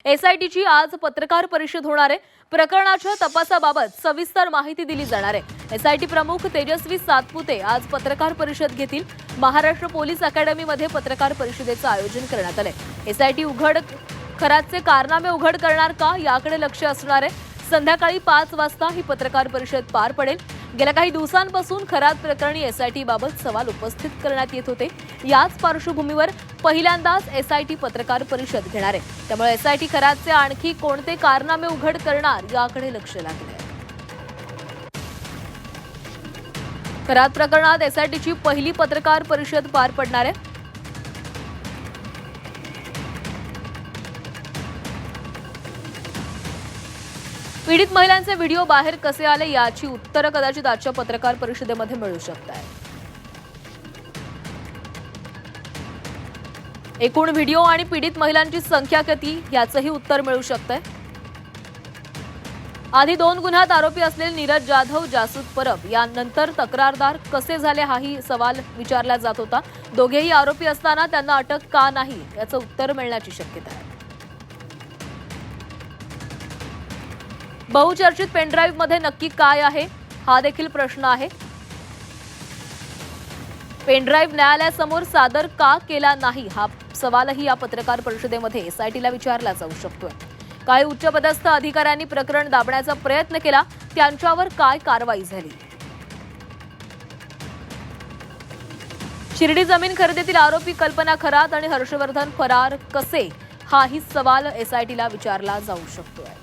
एसआयटीची आज पत्रकार परिषद होणार आहे। प्रकरणाच्या तपासाबाबत सविस्तर माहिती दिली जाणार आहे। एसआयटी प्रमुख तेजस्वी सातपुते आज पत्रकार परिषद घेतील। महाराष्ट्र पोलीस अकॅडमीमध्ये पत्रकार परिषदेचं आयोजन करण्यात आलंय। एसआयटी उघड खराचे कारनामे उघड करणार का याकडे लक्ष असणार आहे। संध्याकाळी 5 वाजता ही पत्रकार परिषद पार पडेल। गेल्या काही दिवसांपासून खरात प्रकरणी एसआयटी बाबत सवाल उपस्थित करण्यात येत होते। याच पार्श्वभूमीवर पहिल्यांदाच एसआयटी पत्रकार परिषद घेणार आहे। त्यामुळे एसआयटी खरातचे आणखी कोणते कारनामे उघड करणार याकडे लक्ष लागले आहे। खरात प्रकरणात एसआयटीची पहिली पत्रकार परिषद पार पडणार आहे। पीडित महिलांचे व्हिडिओ बाहेर कसे आले याची उत्तरं कदाचित आजच्या पत्रकार परिषदेमध्ये मिळू शकतात। एकूण व्हिडिओ आणि पीडित महिलांची संख्या किती याचंही उत्तर मिळू शकतंय। आधी 2 गुन्ह्यात आरोपी असलेले नीरज जाधव, जासूद परब यानंतर तक्रारदार कसे झाले हाही सवाल विचारला जात होता। दोघेही आरोपी असताना त्यांना अटक का नाही याचं उत्तर मिळण्याची शक्यता आहे। बहुचर्चित पेनड्राईव्ह मध्ये नक्की काय आहे हा देखील प्रश्न आहे। पेनड्राईव्ह न्यायालयासमोर सादर का केला नाही हा सवालही या पत्रकार परिषदेमध्ये एसआयटीला विचारला जाऊ शकतोय। काही उच्चपदस्थ अधिकाऱ्यांनी प्रकरण दाबण्याचा प्रयत्न केला, त्यांच्यावर काय कारवाई झाली। शिर्डी जमीन खरेदीतील आरोपी कल्पना खरात आणि हर्षवर्धन फरार कसे हाही सवाल एसआयटीला विचारला जाऊ शकतोय।